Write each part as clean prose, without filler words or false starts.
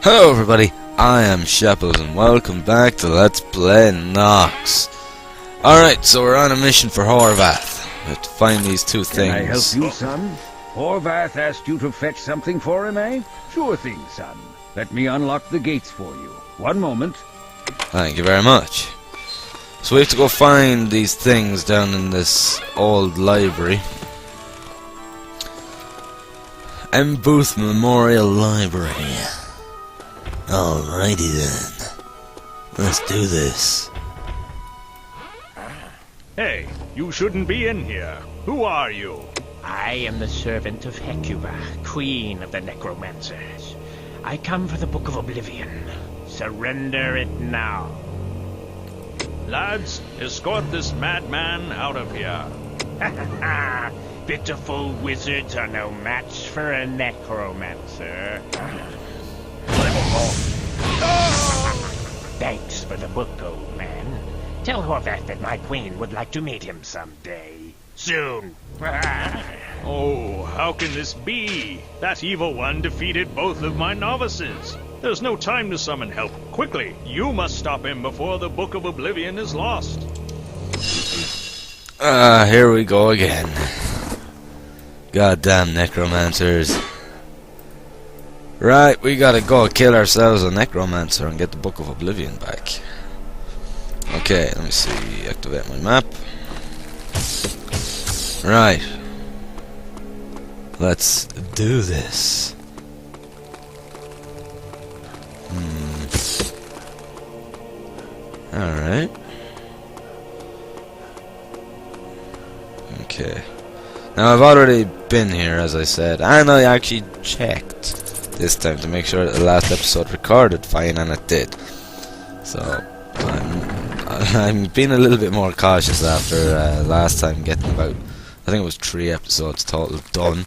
Hello everybody, I am Shepples and welcome back to Let's Play Nox. Alright, so we're on a mission for Horvath. We have to find these two things. Can I help you, son? Horvath asked you to fetch something for him, eh? Sure thing, son. Let me unlock the gates for you. One moment. Thank you very much. So we have to go find these things down in this old library. M. Booth Memorial Library. Alrighty then. Let's do this. Hey, you shouldn't be in here. Who are you? I am the servant of Hecuba, queen of the necromancers. I come for the Book of Oblivion. Surrender it now. Lads, escort this madman out of here. Pitiful wizards are no match for a necromancer. Thanks for the book, old man. Tell Horvath that my queen would like to meet him someday. Soon. Oh, how can this be? That evil one defeated both of my novices. There's no time to summon help. Quickly, you must stop him before the Book of Oblivion is lost. Here we go again. Goddamn necromancers. Right, we gotta go kill ourselves a necromancer and get the Book of Oblivion back. Okay, let me see. Activate my map. Right. Let's do this. Alright. Okay. Now I've already been here, as I said, and I actually checked this time to make sure that the last episode recorded fine, and it did. So I'm being a little bit more cautious after last time getting about, I think it was 3 episodes total done,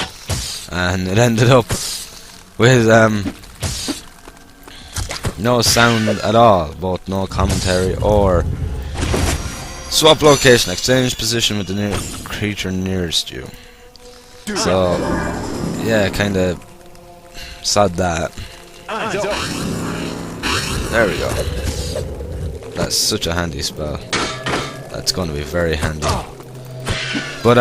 and it ended up with no sound at all, both no commentary or swap location, exchange position with the creature nearest you. So yeah, kinda sad that. There we go. That's such a handy spell. That's going to be very handy. But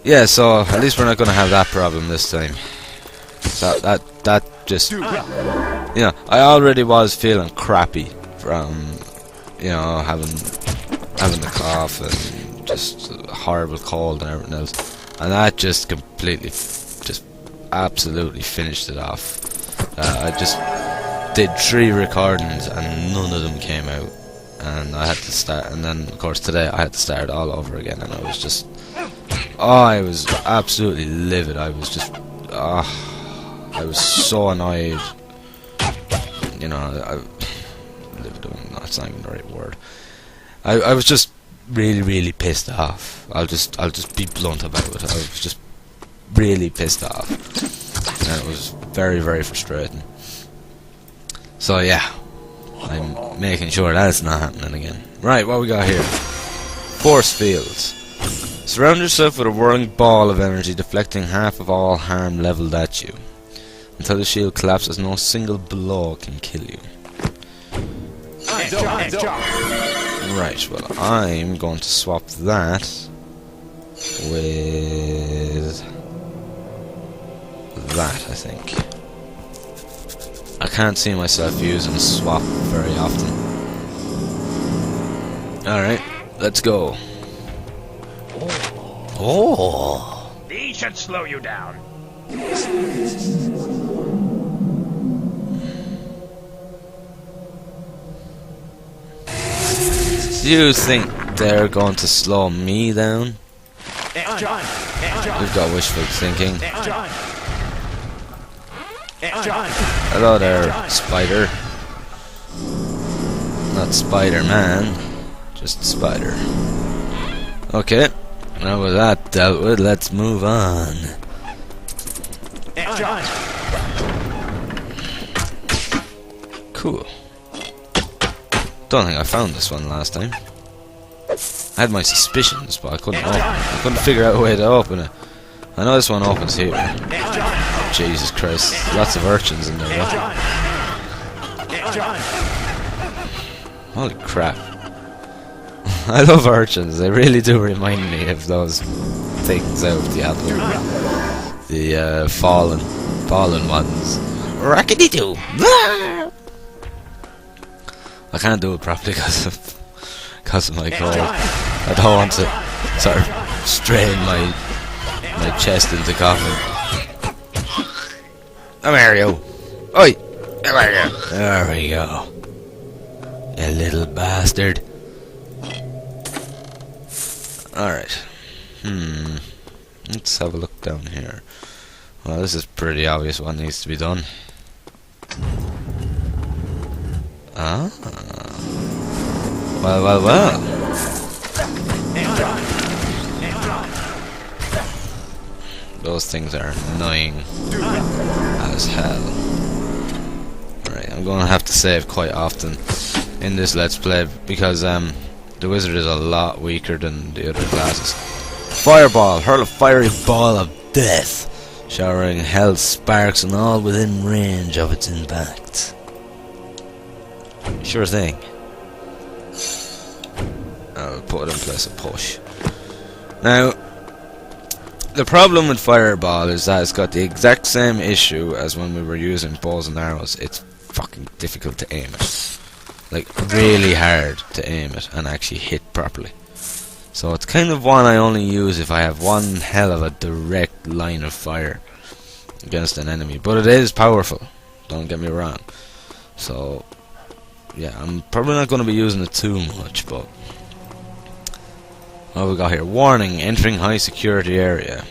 yeah, so at least we're not going to have that problem this time. That just, you know, I already was feeling crappy from, you know, having the cough and just a horrible cold and everything else, and that just completely, just absolutely finished it off. I just did 3 recordings and none of them came out, and I had to start, and then of course today I had to start all over again, and I was just, I was absolutely livid. I was just, I was so annoyed. You know, no, that's not even the right word. I was just really pissed off. I'll just be blunt about it. I was just really pissed off, and it was very frustrating. So yeah, I'm making sure that's not happening again. Right, what we got here? Force fields. Surround yourself with a whirling ball of energy, deflecting half of all harm leveled at you. Until the shield collapses, no single blow can kill you. Right, well, I'm going to swap that with that, I think. I can't see myself using swap very often. Alright, let's go. Oh! These should slow you down. Do you think they're going to slow me down? We've got wishful thinking. Hello there, Spider. Not Spider-Man, just Spider. Okay, now with that dealt with, let's move on. Cool. Don't think I found this one last time. I had my suspicions, but I couldn't figure out a way to open it. I know this one opens here. Jesus Christ. Lots of urchins in there. Holy crap. I love urchins. They really do remind me of those things out of the album. The fallen ones. Rackety-doo! I can't do it properly because of my cold. I don't want to sort of strain my chest into coughing. Come here, you! Oi! Come here, you! There we go. You little bastard. Alright. Let's have a look down here. Well, this is pretty obvious what needs to be done. Ah. Well. Those things are annoying as hell. Alright, I'm going to have to save quite often in this Let's Play because the wizard is a lot weaker than the other classes. Fireball! Hurl a fiery ball of death, showering hell sparks and all within range of its impact. Sure thing. I'll put it in place of push. Now, the problem with Fireball is that it's got the exact same issue as when we were using bows and arrows. It's fucking difficult to aim it. Like, really hard to aim it and actually hit properly. So it's kind of one I only use if I have one hell of a direct line of fire against an enemy. But it is powerful, don't get me wrong. So, yeah, I'm probably not going to be using it too much, but... What have we got here? Warning, entering high security area.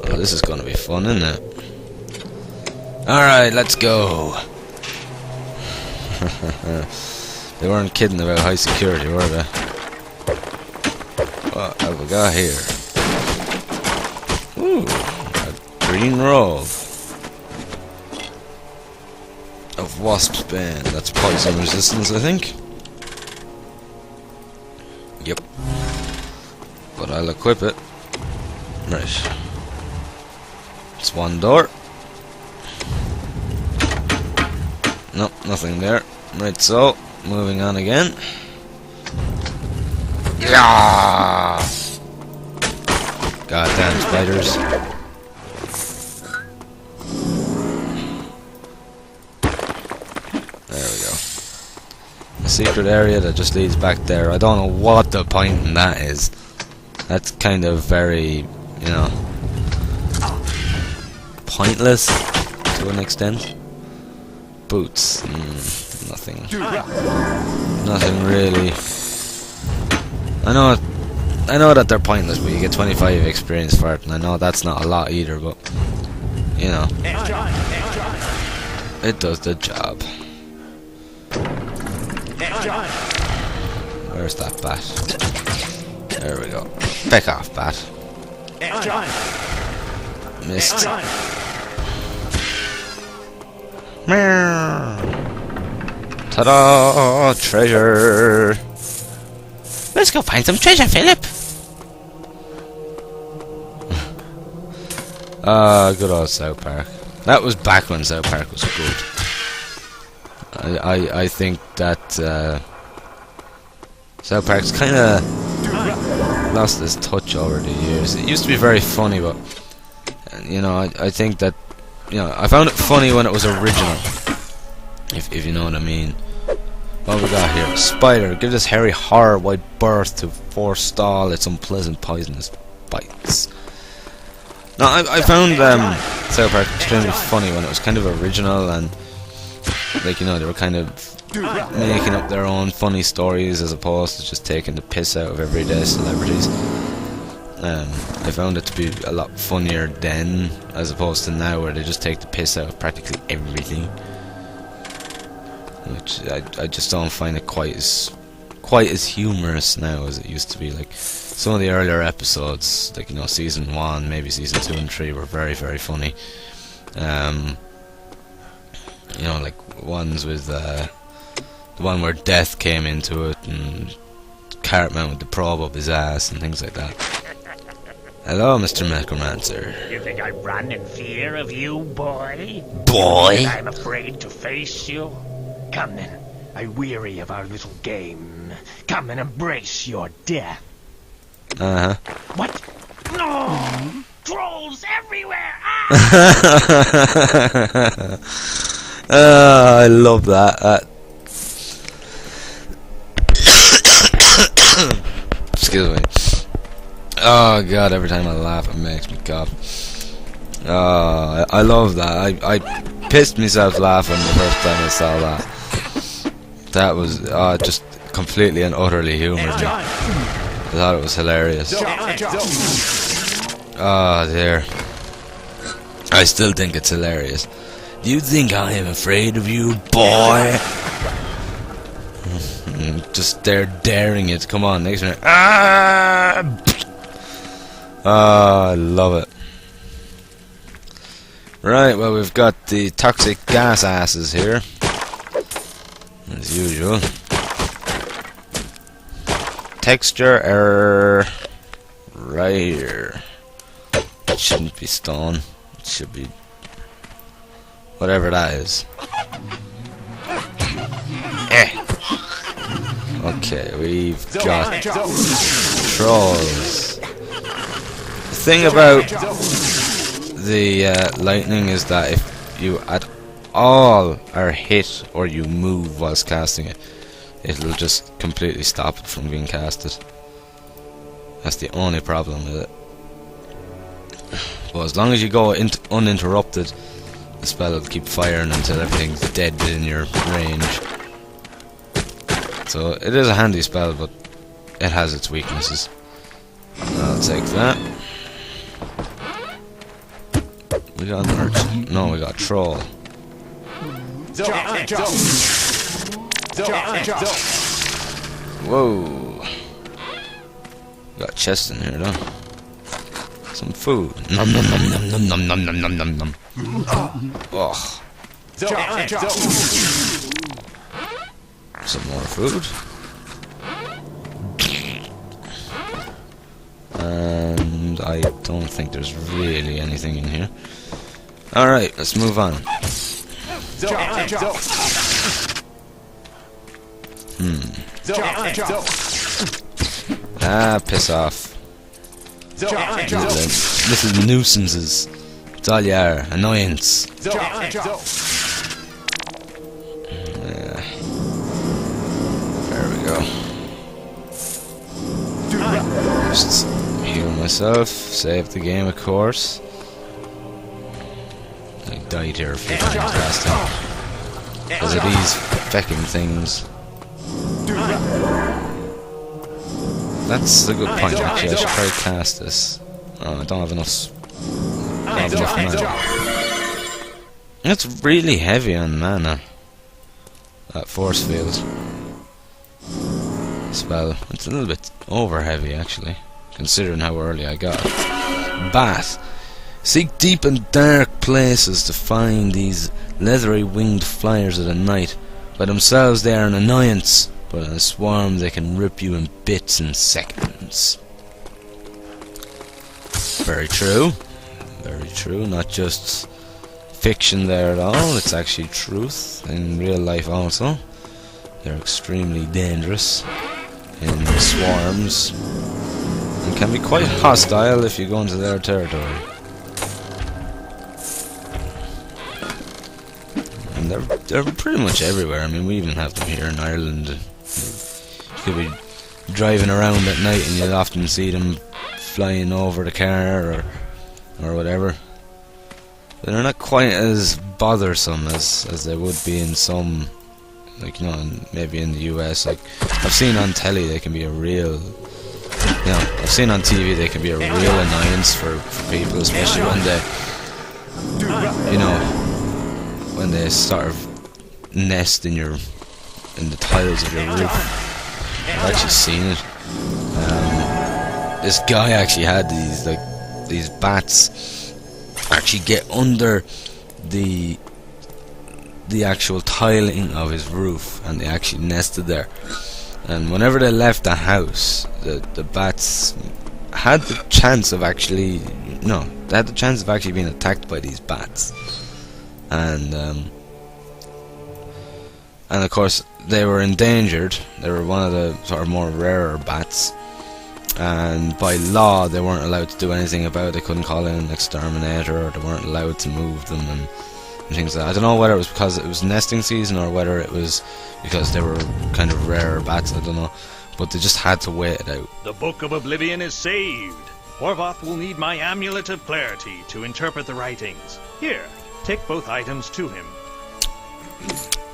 Oh, this is going to be fun, isn't it? Alright, let's go. They weren't kidding about high security, were they? What have we got here? Ooh, a green robe of wasp's bane. That's poison resistance, I think. Yep. But I'll equip it. Right. It's one door. Nope, nothing there. Right, so, moving on again. Yeah! Goddamn spiders. There we go. A secret area that just leads back there. I don't know what the point in that is. That's kind of very, you know, pointless to an extent. Boots. Nothing. Nothing really. I know that they're pointless, but you get 25 experience for it, and I know that's not a lot either, but you know, it does the job. Where's that bat? There we go. Back off, bat. Missed. Ta-da! Treasure! Let's go find some treasure, Philip! Good old South Park. That was back when South Park was good. I think that South Park's kinda lost its touch over the years. It used to be very funny, but you know, I think that, you know, I found it funny when it was original, if you know what I mean. What we got here? Spider. Give this hairy horror wide berth to forestall its unpleasant poisonous bites. Now, I found South Park extremely funny when it was kind of original and, like, you know, they were kind of making up their own funny stories as opposed to just taking the piss out of everyday celebrities. I found it to be a lot funnier then as opposed to now, where they just take the piss out of practically everything. Which I just don't find it quite as humorous now as it used to be. Like, some of the earlier episodes, like, you know, season 1, maybe season 2 and 3 were very, very funny. You know, like ones with the one where Death came into it and Cartman with the probe up his ass and things like that. Hello, Mr. Necromancer. You think I run in fear of you, boy? Boy? I'm afraid to face you? Come then, I weary of our little game. Come and embrace your death. Uh-huh. What? No! Trolls everywhere! Ah! I love that. Excuse me. Oh god, every time I laugh it makes me cough. I love that. I pissed myself laughing the first time I saw that. That was just completely and utterly humoured me. I thought it was hilarious. Oh dear. I still think it's hilarious. Do you think I am afraid of you, boy? Just daring it. Come on, next minute. Ah, I love it. Right, well, we've got the toxic gas asses here, as usual. Texture error. Right here. It shouldn't be stone. It should be whatever that is. Okay, we've got trolls. The thing about the lightning is that if you at all are hit or you move whilst casting it, it'll just completely stop it from being casted. That's the only problem with it. But as long as you go uninterrupted, the spell will keep firing until everything's dead within your range. So it is a handy spell, but it has its weaknesses. I'll take that. We got an urchin. No, we got a troll. Whoa. Got a chest in here, though. Some food. Nom nom nom nom nom nom nom nom nom nom nom. Oh. Some more food. And I don't think there's really anything in here. Alright, let's move on. Ah, piss off. Little nuisances. It's all you are. Annoyance. Yeah. There we go. Just heal myself. Save the game, of course. I died here a few times last time. Because of these fecking things. That's a good point, actually. I should probably cast this. Oh, I don't have enough. Mana. It's really heavy on mana. That force field spell. It's a little bit over heavy, actually, considering how early I got it. Bat. Seek deep and dark places to find these leathery winged flyers of the night. By themselves they are an annoyance, but in a swarm they can rip you in bits in seconds. Very true. Very true. Not just fiction there at all, it's actually truth in real life also. They're extremely dangerous in swarms and can be quite hostile if you go into their territory. And they're pretty much everywhere. I mean, we even have them here in Ireland. You could be driving around at night and you'll often see them flying over the car or whatever. But they're not quite as bothersome as they would be in some, like, you know, maybe in the US. Like, I've seen on telly they can be a real, you know, I've seen on TV they can be a real annoyance for people, especially when they, you know, when they sort of nest in the tiles of your roof. I've actually seen it. This guy actually had these bats actually get under the actual tiling of his roof, and they actually nested there. And whenever they left the house, the bats had the chance of actually, no, they had the chance of actually being attacked by these bats, and of course they were endangered. They were one of the sort of more rarer bats, and by law they weren't allowed to do anything about it. They couldn't call in an exterminator, or they weren't allowed to move them and things like that. I don't know whether it was because it was nesting season or whether it was because they were kind of rarer bats, I don't know, but they just had to wait it out. The Book of Oblivion is saved. Horvath will need my Amulet of Clarity to interpret the writings. Here, take both items to him.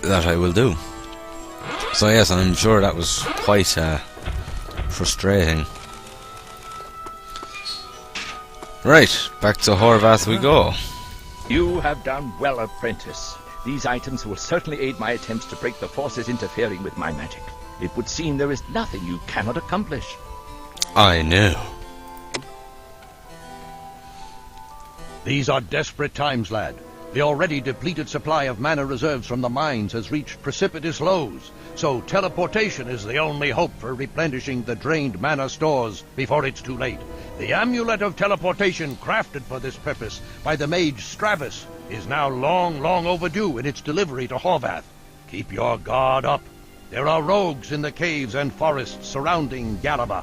That I will do. So yes, I'm sure that was quite frustrating. Right, back to Horvath we go. You have done well, apprentice. These items will certainly aid my attempts to break the forces interfering with my magic. It would seem there is nothing you cannot accomplish. I know. These are desperate times, lad. The already depleted supply of mana reserves from the mines has reached precipitous lows, so teleportation is the only hope for replenishing the drained mana stores before it's too late. The Amulet of Teleportation, crafted for this purpose by the mage Stravis, is now long overdue in its delivery to Horvath. Keep your guard up. There are rogues in the caves and forests surrounding Galaba.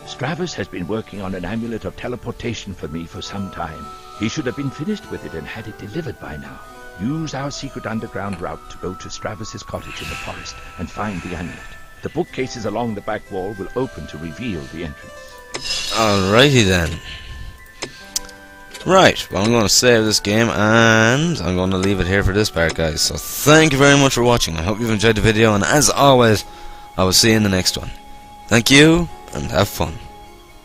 Stravis has been working on an Amulet of Teleportation for me for some time. He should have been finished with it and had it delivered by now. Use our secret underground route to go to Stravis's cottage in the forest and find the amulet. The bookcases along the back wall will open to reveal the entrance. Alrighty then. Right, well I'm going to save this game and I'm going to leave it here for this part, guys. So thank you very much for watching. I hope you've enjoyed the video, and as always, I will see you in the next one. Thank you, and have fun.